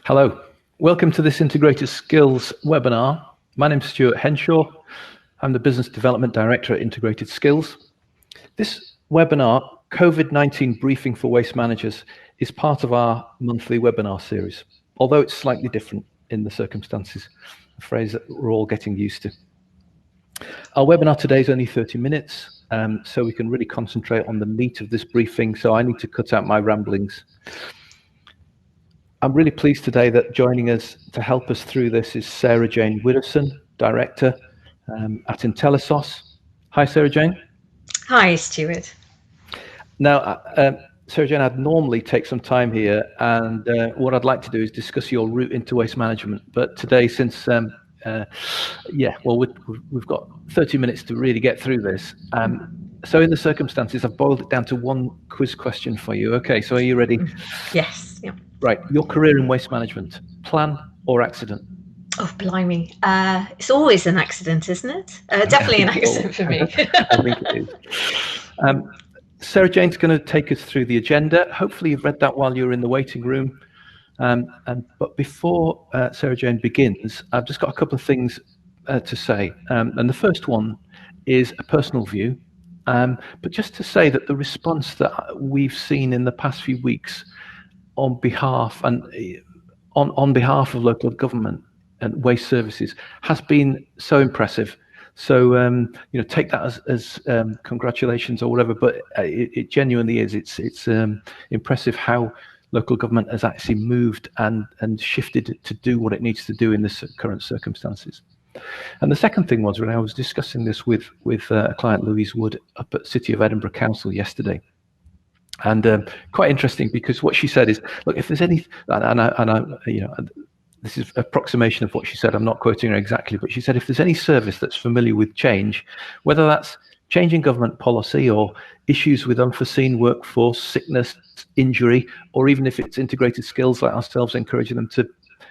Hello, welcome to this Integrated Skills webinar. My name is Stuart Henshaw. I'm the Business Development Director at Integrated Skills. This webinar, COVID-19 Briefing for Waste Managers, is part of our monthly webinar series, although it's slightly different in the circumstances, a phrase that we're all getting used to. Our webinar today is only 30 minutes, so we can really concentrate on the meat of this briefing, so I need to cut out my ramblings. I'm really pleased today that joining us to help us through this is Sarahjane Widdowson, Director at Incidences. Hi, Sarahjane. Hi, Stuart. Now, Sarahjane, I'd normally take some time here, and what I'd like to do is discuss your route into waste management. But today, since we've got 30 minutes to really get through this. So in the circumstances, I've boiled it down to one quiz question for you. Okay, so are you ready? Yes. Yeah. Right, your career in waste management, plan or accident? Oh, blimey. It's always an accident, isn't it? Definitely an accident for me. I think it is. Sarahjane's going to take us through the agenda. Hopefully you've read that while you were in the waiting room. But before Sarahjane begins, I've just got a couple of things to say. And the first one is a personal view. But just to say that the response that we've seen in the past few weeks on behalf of local government and waste services has been so impressive. So take that as congratulations or whatever, but it genuinely is. It's impressive how local government has actually moved and shifted to do what it needs to do in this current circumstances. And the second thing was when I was discussing this with a client, Louise Wood, up at City of Edinburgh Council yesterday. And quite interesting, because what she said is, look, if there's any, this is approximation of what she said, I'm not quoting her exactly, but she said if there's any service that's familiar with change, whether that's changing government policy or issues with unforeseen workforce, sickness, injury, or even if it's integrated skills like ourselves, encouraging them to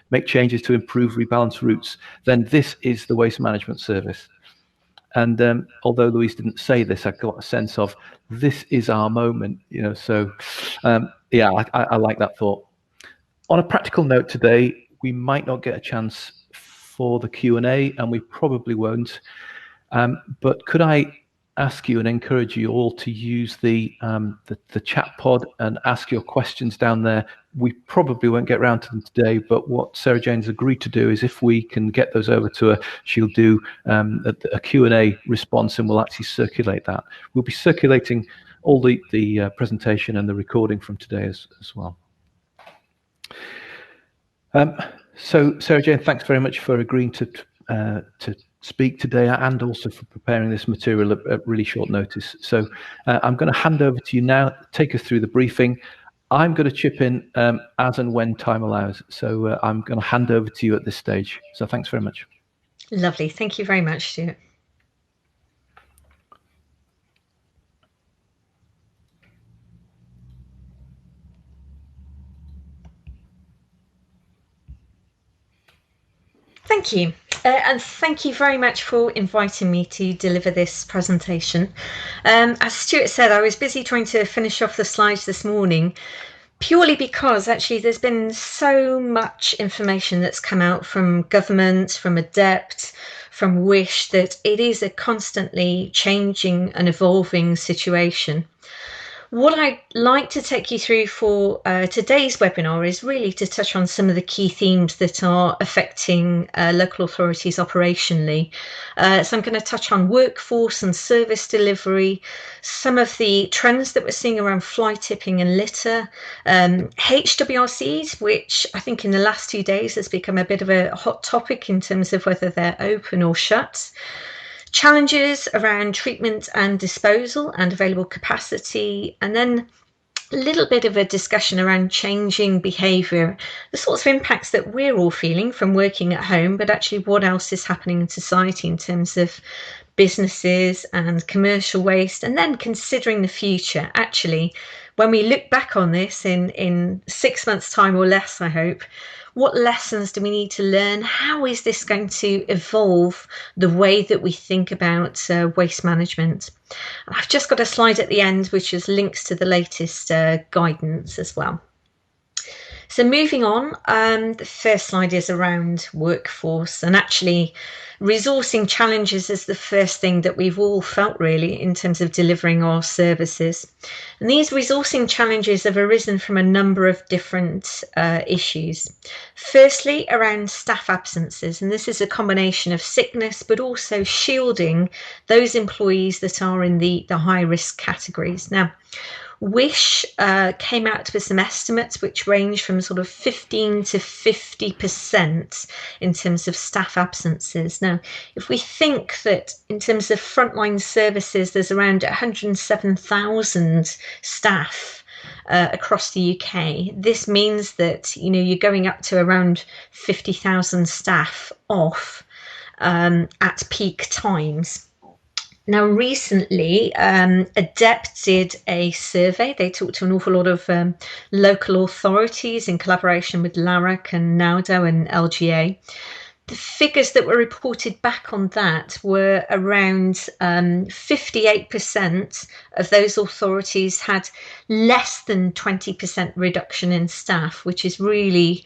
make changes to improve, rebalance routes, then this is the waste management service. And although Louise didn't say this, I got a sense of this is our moment, so I like that thought. On a practical note today, we might not get a chance for the Q&A, and we probably won't, but could I ask you and encourage you all to use the chat pod and ask your questions down there. We probably won't get around to them today, but what Sarahjane's agreed to do is if we can get those over to her, she'll do a Q&A response, and we'll actually circulate that. We'll be circulating all the presentation and the recording from today as well. So Sarahjane, thanks very much for agreeing to speak today, and also for preparing this material at really short notice. So I'm going to hand over to you now, take us through the briefing. I'm going to chip in as and when time allows. So I'm going to hand over to you at this stage. So thanks very much. Lovely. Thank you very much, Stuart. Thank you. And thank you very much for inviting me to deliver this presentation. As Stuart said, I was busy trying to finish off the slides this morning, purely because actually there's been so much information that's come out from government, from Adept, from Wish, that it is a constantly changing and evolving situation. What I'd like to take you through for today's webinar is really to touch on some of the key themes that are affecting local authorities operationally. So I'm going to touch on workforce and service delivery, some of the trends that we're seeing around fly tipping and litter, HWRCs, which I think in the last 2 days has become a bit of a hot topic in terms of whether they're open or shut. Challenges around treatment and disposal and available capacity, and then a little bit of a discussion around changing behaviour, the sorts of impacts that we're all feeling from working at home, but actually what else is happening in society in terms of businesses and commercial waste, and then considering the future. Actually, when we look back on this in 6 months' time or less, I hope, what lessons do we need to learn? How is this going to evolve the way that we think about waste management? I've just got a slide at the end which is links to the latest guidance as well. So moving on, the first slide is around workforce, and actually resourcing challenges is the first thing that we've all felt really in terms of delivering our services. And these resourcing challenges have arisen from a number of different issues. Firstly, around staff absences, and this is a combination of sickness but also shielding those employees that are in the high risk categories. Now, Wish came out with some estimates which range from sort of 15 to 50% in terms of staff absences. Now, if we think that in terms of frontline services, there's around 107,000 staff across the UK, this means that, you know, you're going up to around 50,000 staff off at peak times. Now, recently, Adept did a survey. They talked to an awful lot of local authorities in collaboration with LARAC and NAUDO and LGA. The figures that were reported back on that were around 58% of those authorities had less than 20% reduction in staff, which is really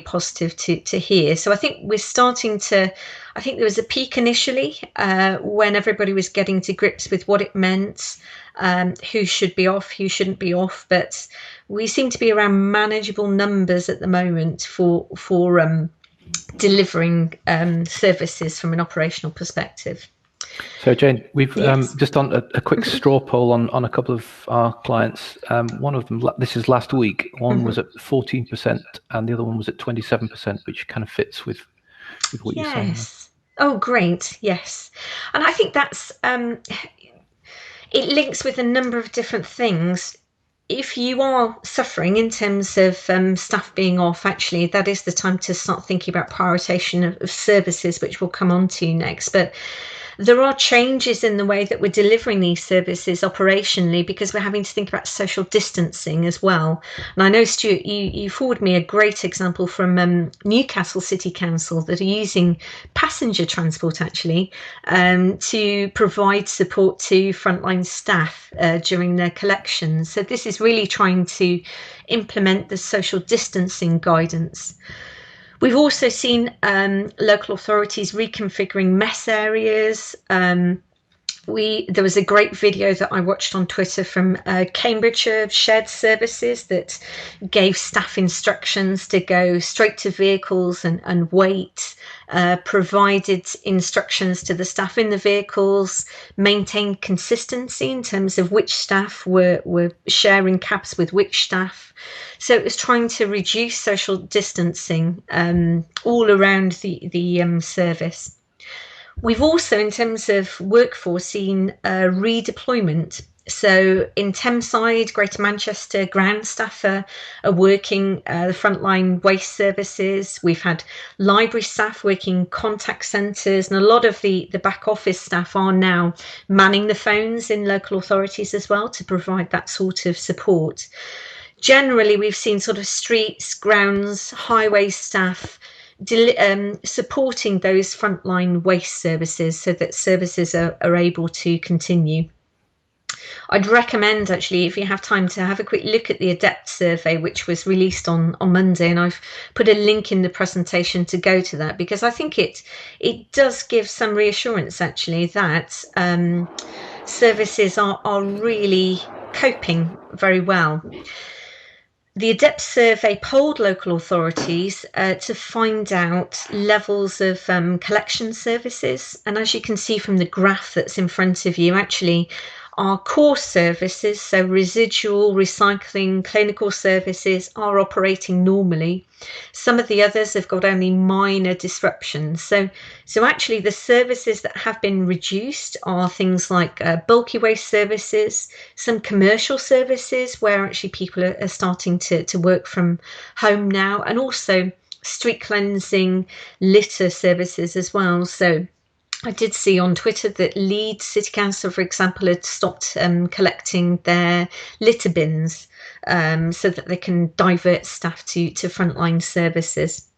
positive to hear. So I think we're starting to, I think there was a peak initially when everybody was getting to grips with what it meant, who should be off, who shouldn't be off, but we seem to be around manageable numbers at the moment for delivering services from an operational perspective. So Jane, we've just done a quick straw poll on a couple of our clients. One of them, this is last week, one was at 14% and the other one was at 27%, which kind of fits with what you're saying. Oh, great. Yes. And I think that's, it links with a number of different things. If you are suffering in terms of staff being off, actually, that is the time to start thinking about prioritization of services, which we'll come on to next. But there are changes in the way that we're delivering these services operationally because we're having to think about social distancing as well. And I know, Stuart, you forwarded me a great example from Newcastle City Council that are using passenger transport actually to provide support to frontline staff during their collections. So this is really trying to implement the social distancing guidance. We've also seen local authorities reconfiguring mess areas. There was a great video that I watched on Twitter from Cambridgeshire Shared Services that gave staff instructions to go straight to vehicles and wait, provided instructions to the staff in the vehicles, maintained consistency in terms of which staff were sharing cabs with which staff. So it was trying to reduce social distancing all around the service. We've also, in terms of workforce, seen redeployment. So in Thameside, Greater Manchester, ground staff are working the frontline waste services. We've had library staff working contact centres, and a lot of the back office staff are now manning the phones in local authorities as well to provide that sort of support. Generally, we've seen sort of streets, grounds, highway staff supporting those frontline waste services so that services are able to continue. I'd recommend, actually, if you have time, to have a quick look at the Adept survey, which was released on Monday, and I've put a link in the presentation to go to that, because I think it does give some reassurance, actually, that services are really coping very well. The Adept survey polled local authorities to find out levels of collection services. And as you can see from the graph that's in front of you, actually, our core services, so residual, recycling, clinical services, are operating normally. Some of the others have got only minor disruptions. So actually the services that have been reduced are things like bulky waste services, some commercial services where actually people are starting to work from home now, and also street cleansing, litter services as well. So I did see on Twitter that Leeds City Council, for example, had stopped collecting their litter bins so that they can divert staff to frontline services.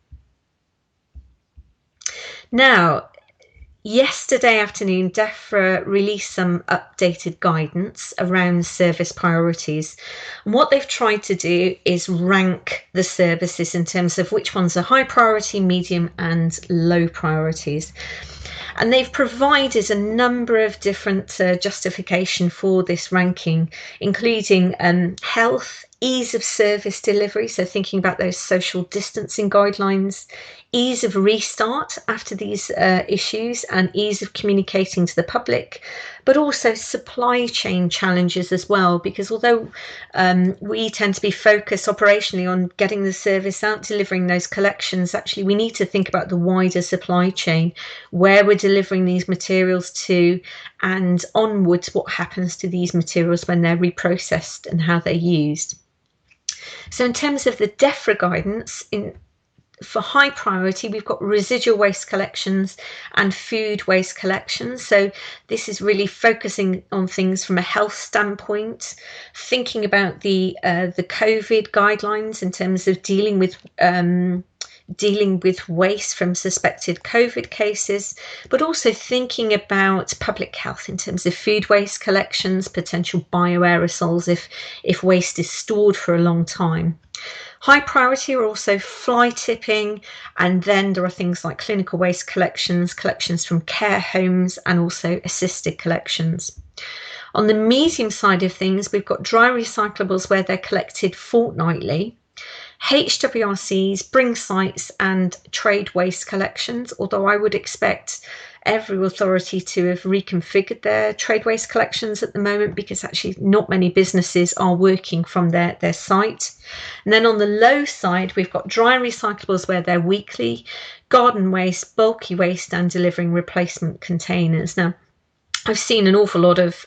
Now, yesterday afternoon, DEFRA released some updated guidance around service priorities. And what they've tried to do is rank the services in terms of which ones are high priority, medium and low priorities. And they've provided a number of different justification for this ranking, including health, ease of service delivery, so thinking about those social distancing guidelines, ease of restart after these issues, and ease of communicating to the public, but also supply chain challenges as well, because although we tend to be focused operationally on getting the service out, delivering those collections, actually we need to think about the wider supply chain, where we're delivering these materials to, and onwards what happens to these materials when they're reprocessed and how they're used. So in terms of the DEFRA guidance, for high priority, we've got residual waste collections and food waste collections. So this is really focusing on things from a health standpoint, thinking about the COVID guidelines in terms of dealing with waste from suspected COVID cases, but also thinking about public health in terms of food waste collections, potential bioaerosols if waste is stored for a long time. High priority are also fly tipping, and then there are things like clinical waste collections, collections from care homes, and also assisted collections. On the medium side of things, we've got dry recyclables where they're collected fortnightly, HWRCs, bring sites and trade waste collections, although I would expect every authority to have reconfigured their trade waste collections at the moment, because actually not many businesses are working from their site. And then on the low side, we've got dry recyclables where they're weekly, garden waste, bulky waste, and delivering replacement containers. Now, I've seen an awful lot of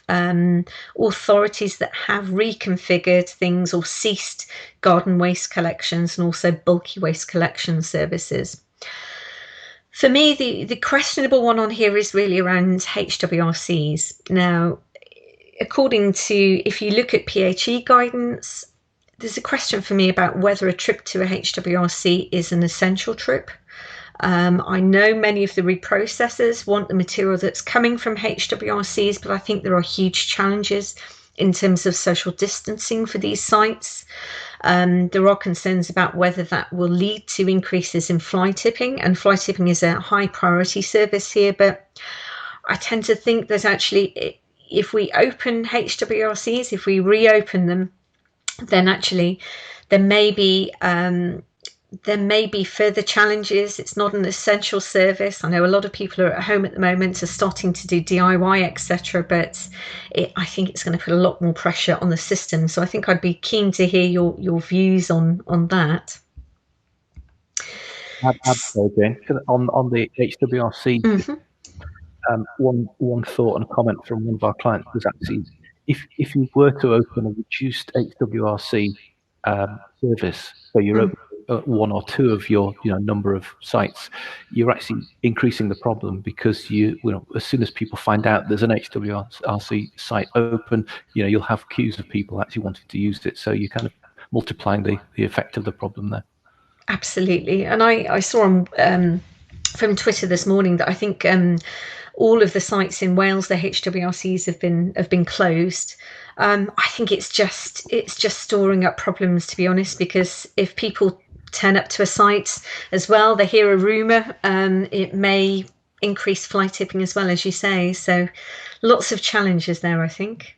authorities that have reconfigured things or ceased garden waste collections and also bulky waste collection services. For me, the questionable one on here is really around HWRCs. Now, according to, if you look at PHE guidance, there's a question for me about whether a trip to a HWRC is an essential trip. I know many of the reprocessors want the material that's coming from HWRCs, but I think there are huge challenges in terms of social distancing for these sites. There are concerns about whether that will lead to increases in fly tipping, and fly tipping is a high priority service here, but I tend to think that actually if we open HWRCs, if we reopen them, then actually there may be further challenges. It's not an essential service. I know a lot of people are at home at the moment, are starting to do DIY, etc. But I think it's going to put a lot more pressure on the system. So I think I'd be keen to hear your views on that. Jane. On the HWRC, one thought and a comment from one of our clients was actually, if you were to open a reduced HWRC service, so you're open one or two of your number of sites, you're actually increasing the problem, because as soon as people find out there's an HWRC site open, you'll have queues of people actually wanting to use it. So you're kind of multiplying the effect of the problem there. Absolutely. And I saw on from Twitter this morning that I think all of the sites in Wales, the HWRCs have been closed. I think it's just storing up problems, to be honest, because if people turn up to a site as well, they hear a rumour, it may increase fly tipping as well, as you say. So lots of challenges there, I think.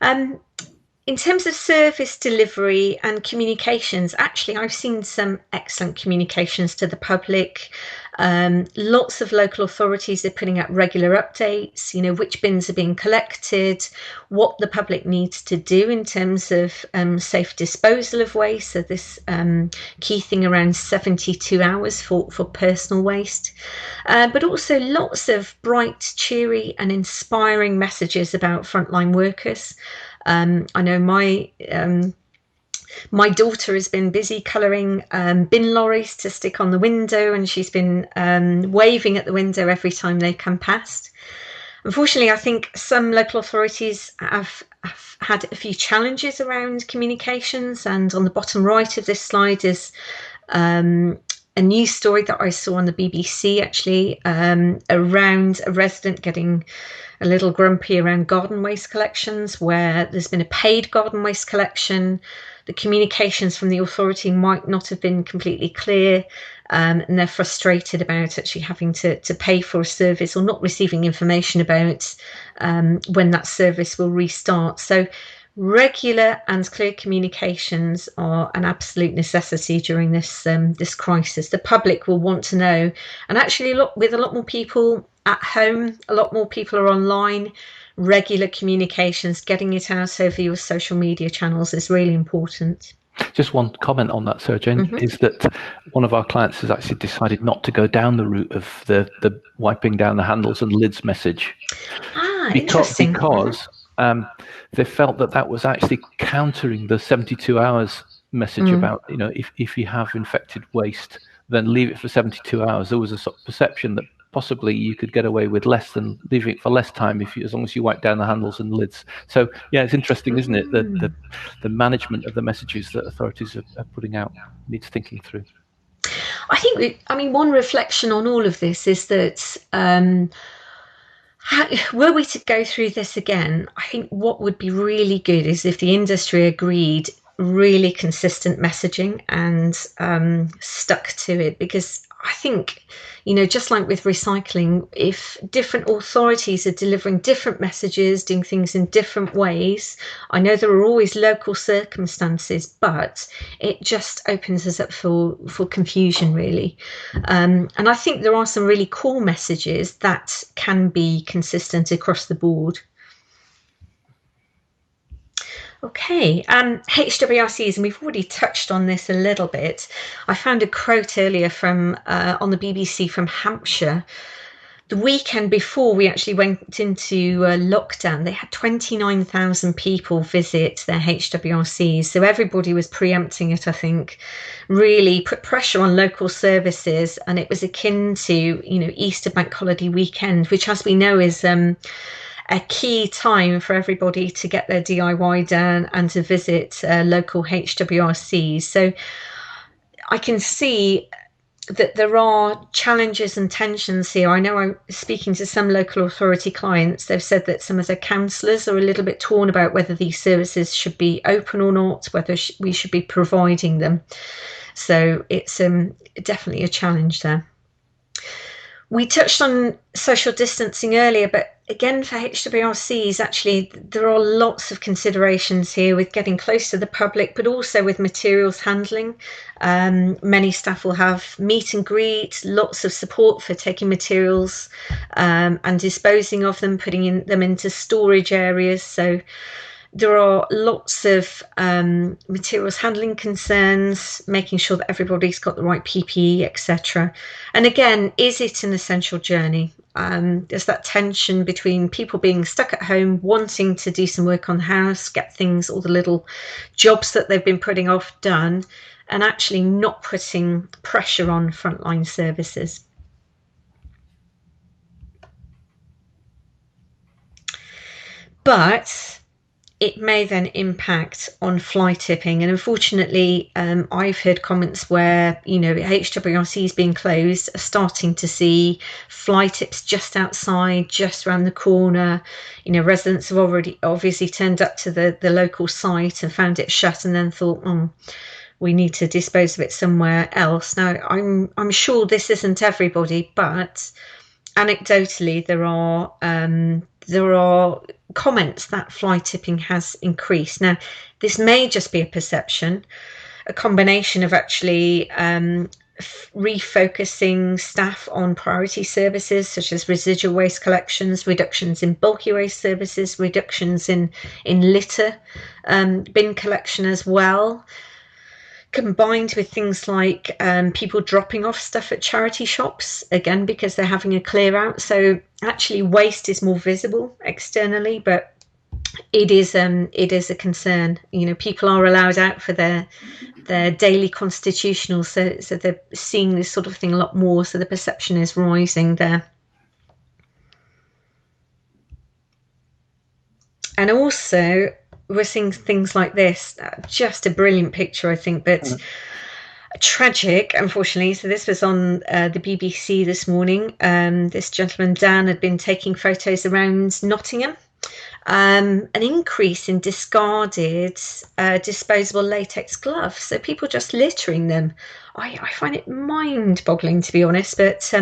In terms of service delivery and communications, actually, I've seen some excellent communications to the public. Lots of local authorities are putting out regular updates, which bins are being collected, what the public needs to do in terms of safe disposal of waste. So this key thing around 72 hours for personal waste, but also lots of bright, cheery and inspiring messages about frontline workers. I know my daughter has been busy colouring bin lorries to stick on the window, and she's been waving at the window every time they come past. Unfortunately, I think some local authorities have had a few challenges around communications, and on the bottom right of this slide is a news story that I saw on the BBC actually, around a resident getting a little grumpy around garden waste collections, where there's been a paid garden waste collection. The communications from the authority might not have been completely clear, and they're frustrated about actually having to pay for a service or not receiving information about when that service will restart. So regular and clear communications are an absolute necessity during this this crisis. The public will want to know, and actually with a lot more people at home, a lot more people are online. Regular communications, getting it out over your social media channels is really important. Just one comment on that, Sarahjane, is that one of our clients has actually decided not to go down the route of the wiping down the handles and lids message. Interesting. Because they felt that was actually countering the 72 hours message about, if you have infected waste, then leave it for 72 hours. There was a sort of perception that possibly you could get away with less than leaving it for less time as long as you wipe down the handles and lids. So yeah, it's interesting, isn't it? The management of the messages that authorities are putting out needs thinking through. I think, one reflection on all of this is that were we to go through this again, I think what would be really good is if the industry agreed really consistent messaging and stuck to it, because I think, just like with recycling, if different authorities are delivering different messages, doing things in different ways, I know there are always local circumstances, but it just opens us up for confusion, really. And I think there are some really core messages that can be consistent across the board. Okay, HWRCs, and we've already touched on this a little bit. I found a quote earlier from on the BBC from Hampshire. The weekend before we actually went into lockdown, they had 29,000 people visit their HWRCs. So everybody was preempting it, I think, really put pressure on local services. And it was akin to, Easter bank holiday weekend, which, as we know, is a key time for everybody to get their DIY done and to visit local HWRCs. So I can see that there are challenges and tensions here. I know I'm speaking to some local authority clients. They've said that some of their councillors are a little bit torn about whether these services should be open or not, whether we should be providing them. So it's definitely a challenge there. We touched on social distancing earlier, but again, for HWRCs, actually, there are lots of considerations here with getting close to the public, but also with materials handling. Many staff will have meet and greet, lots of support for taking materials and disposing of them, putting them into storage areas. So there are lots of materials handling concerns, making sure that everybody's got the right PPE, etc. And again, is it an essential journey? There's that tension between people being stuck at home, wanting to do some work on the house, get things, all the little jobs that they've been putting off done, and actually not putting pressure on frontline services. But it may then impact on fly tipping. And unfortunately, I've heard comments where, HWRCs being closed are starting to see fly tips just outside, just around the corner. Residents have already obviously turned up to the local site and found it shut and then thought, we need to dispose of it somewhere else. Now, I'm sure this isn't everybody, but anecdotally, there are comments that fly tipping has increased. Now, this may just be a perception, a combination of actually refocusing staff on priority services such as residual waste collections, reductions in bulky waste services, reductions in litter bin collection as well, combined with things like people dropping off stuff at charity shops, again, because they're having a clear out. So actually waste is more visible externally, but it is a concern. People are allowed out for their daily constitutional, so they're seeing this sort of thing a lot more, so the perception is rising there. And also we're seeing things like this, just a brilliant picture, I think, but Tragic, unfortunately. So this was on the BBC this morning. This gentleman, Dan, had been taking photos around Nottingham. An increase in discarded disposable latex gloves. So people just littering them. I find it mind-boggling, to be honest. But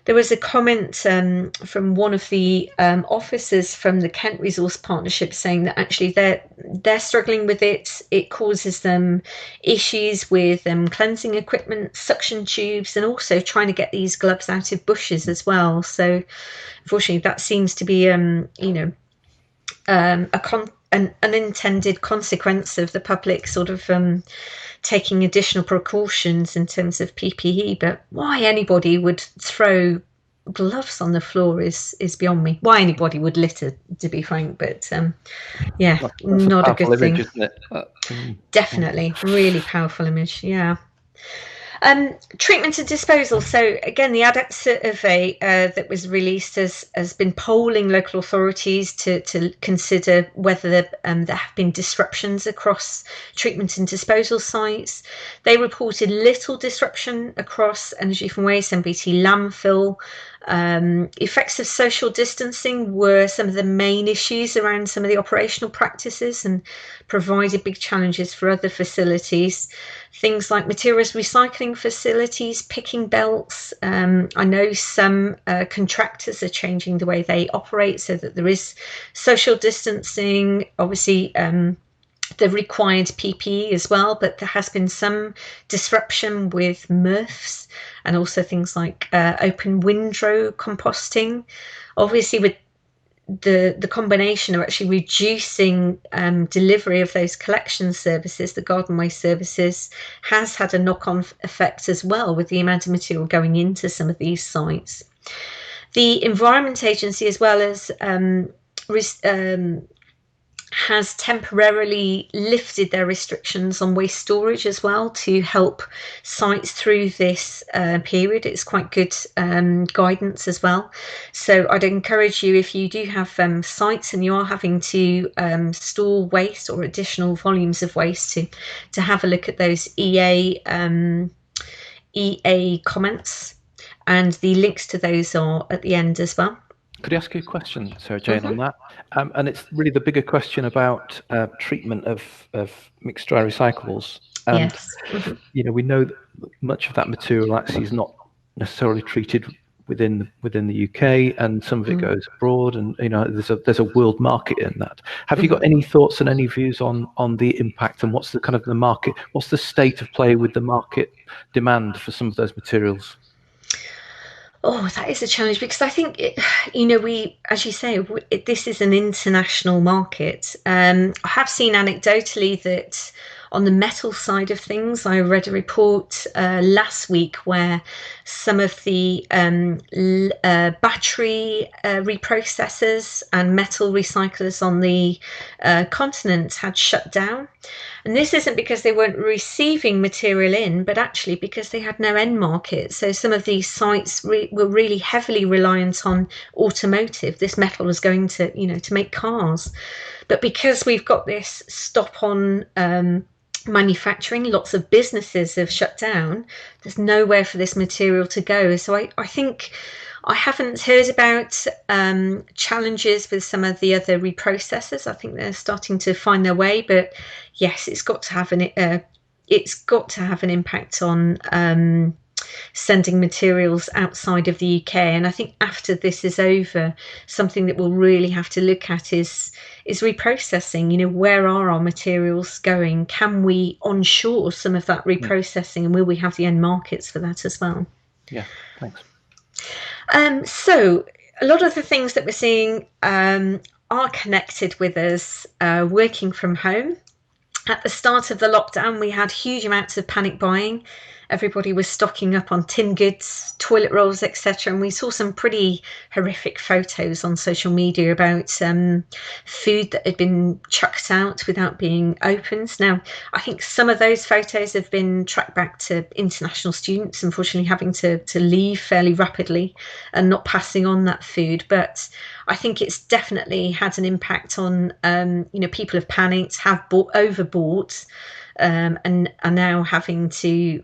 there was a comment from one of the officers from the Kent Resource Partnership saying that actually they're struggling with it. It causes them issues with cleansing equipment, suction tubes, and also trying to get these gloves out of bushes as well. So unfortunately, that seems to be an unintended consequence of the public sort of taking additional precautions in terms of PPE. But why anybody would throw gloves on the floor is beyond me. Why anybody would litter, to be frank. But yeah, That's not a good image, thing. isn't it? Definitely, really powerful image. Yeah. Treatment and disposal. So again, the ad-hoc survey that was released has been polling local authorities to consider whether there have been disruptions across treatment and disposal sites. They reported little disruption across energy from waste, MBT landfill. Effects of social distancing were some of the main issues around some of the operational practices and provided big challenges for other facilities. Things like materials recycling facilities, picking belts. I know some contractors are changing the way they operate so that there is social distancing. Obviously, the required PPE as well, but there has been some disruption with MRFs and also things like open windrow composting. Obviously, with the combination of actually reducing delivery of those collection services, the garden waste services, has had a knock-on effect as well with the amount of material going into some of these sites. The Environment Agency, as well as has temporarily lifted their restrictions on waste storage as well to help sites through this period. It's quite good guidance as well. So I'd encourage you, if you do have sites and you are having to store waste or additional volumes of waste, to have a look at those EA comments, and the links to those are at the end as well. Could I ask you a question, Sarahjane, on that? And it's really the bigger question about treatment of mixed dry recyclables. And, Yes. we know that much of that material actually is not necessarily treated within the UK, and some of it goes abroad, and there's a world market in that. Have you got any thoughts and any views on the impact, and what's the kind of the market, what's the state of play with the market demand for some of those materials? Oh, that is a challenge, because I think, we, as you say, this is an international market. I have seen anecdotally that on the metal side of things, I read a report last week where some of the battery reprocessors and metal recyclers on the continent had shut down. And this isn't because they weren't receiving material in, but actually because they had no end market. So some of these sites were really heavily reliant on automotive. This metal was going to, to make cars. But because we've got this stop on manufacturing, lots of businesses have shut down, there's nowhere for this material to go. So I think I haven't heard about challenges with some of the other reprocessors. I think they're starting to find their way, but yes, it's got to have an impact on sending materials outside of the UK. And I think after this is over, something that we'll really have to look at is reprocessing. Where are our materials going? Can we onshore some of that reprocessing, and will we have the end markets for that as well? Yeah, thanks. So a lot of the things that we're seeing are connected with us working from home. At the start of the lockdown, we had huge amounts of panic buying. Everybody was stocking up on tin goods, toilet rolls, etc. And we saw some pretty horrific photos on social media about food that had been chucked out without being opened. Now, I think some of those photos have been tracked back to international students, unfortunately having to leave fairly rapidly and not passing on that food. But I think it's definitely had an impact on, people have panicked, have overbought. and are now having to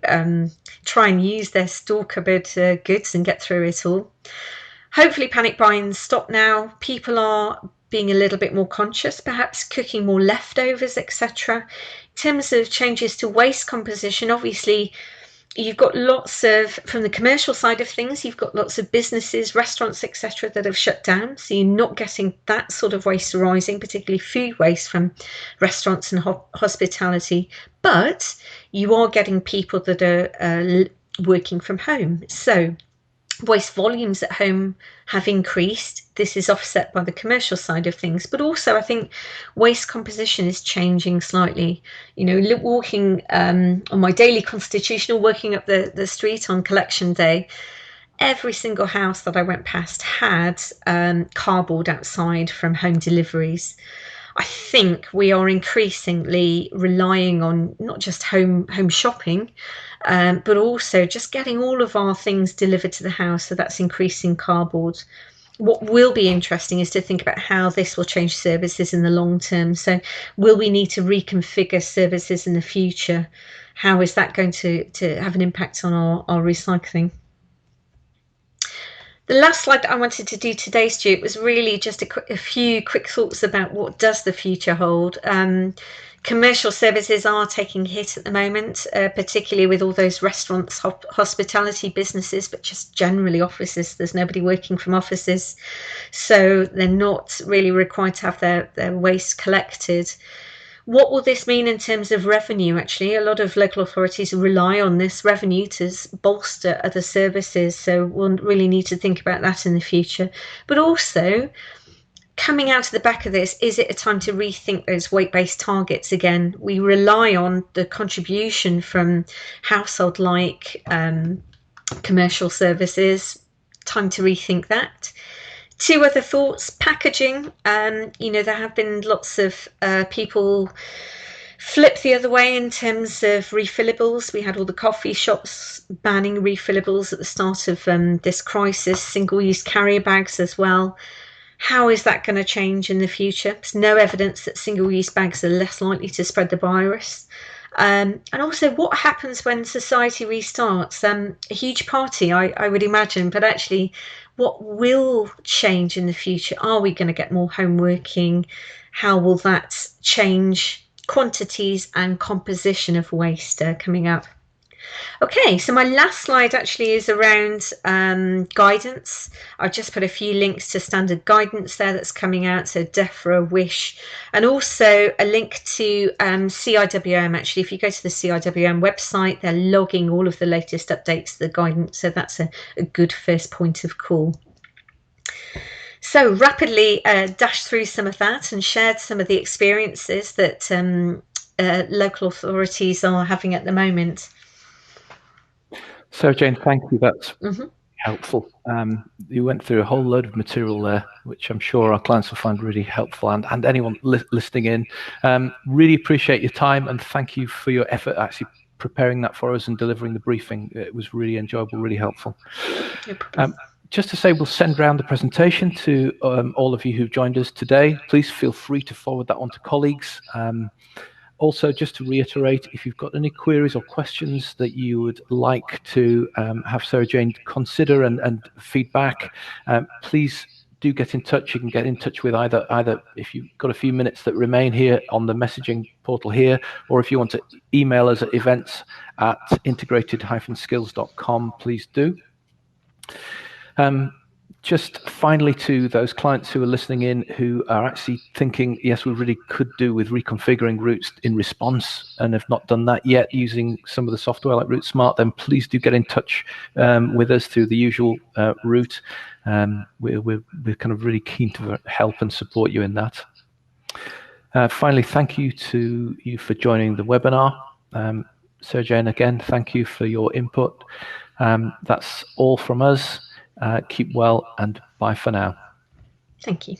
try and use their store cupboard goods and get through it all. Hopefully panic buying's stopped now. People are being a little bit more conscious, perhaps cooking more leftovers, etc. In terms of changes to waste composition, obviously you've got lots of, from the commercial side of things, you've got lots of businesses, restaurants, etc. that have shut down. So you're not getting that sort of waste arising, particularly food waste from restaurants and hospitality. But you are getting people that are working from home. So waste volumes at home have increased. This is offset by the commercial side of things, but also I think waste composition is changing slightly. You know, walking on my daily constitutional, working up the street on collection day, every single house that I went past had cardboard outside from home deliveries. I think we are increasingly relying on not just home shopping, but also just getting all of our things delivered to the house. So that's increasing cardboard. What will be interesting is to think about how this will change services in the long term. So will we need to reconfigure services in the future? How is that going to have an impact on our recycling? The last slide that I wanted to do today, Stuart, was really just a few quick thoughts about what does the future hold. Commercial services are taking a hit at the moment, particularly with all those restaurants, hospitality businesses, but just generally offices. There's nobody working from offices, so they're not really required to have their waste collected. What will this mean in terms of revenue? Actually, a lot of local authorities rely on this revenue to bolster other services, so we'll really need to think about that in the future. But also, coming out of the back of this, is it a time to rethink those weight-based targets again? We rely on the contribution from household-like commercial services. Time to rethink that. Two other thoughts: packaging. You know, there have been lots of people flip the other way in terms of refillables. We had all the coffee shops banning refillables at the start of this crisis, single-use carrier bags as well. How is that going to change in the future? There's no evidence that single-use bags are less likely to spread the virus. And also, what happens when society restarts? A huge party, I would imagine, but actually, what will change in the future? Are we going to get more home working? How will that change quantities and composition of waste coming up? Okay, so my last slide actually is around guidance. I've just put a few links to standard guidance there that's coming out, so DEFRA, WISH, and also a link to CIWM. Actually, if you go to the CIWM website, they're logging all of the latest updates to the guidance, so that's a good first point of call. So rapidly dashed through some of that and shared some of the experiences that local authorities are having at the moment. Sarahjane, thank you. That's helpful. You went through a whole load of material there, which I'm sure our clients will find really helpful, and anyone listening in. Really appreciate your time, and thank you for your effort actually preparing that for us and delivering the briefing. It was really enjoyable, really helpful. Just to say, we'll send round the presentation to all of you who've joined us today. Please feel free to forward that on to colleagues. Also, just to reiterate, if you've got any queries or questions that you would like to have Sarahjane consider and feedback, please do get in touch. You can get in touch with either if you've got a few minutes that remain here on the messaging portal here, or if you want to email us at events@integrated-skills.com, please do. Just finally, to those clients who are listening in who are actually thinking, yes, we really could do with reconfiguring routes in response and have not done that yet using some of the software like Route Smart, then please do get in touch with us through the usual route. We're kind of really keen to help and support you in that. Finally, thank you to you for joining the webinar. Sarahjane, again, thank you for your input. That's all from us. Keep well, and bye for now. Thank you.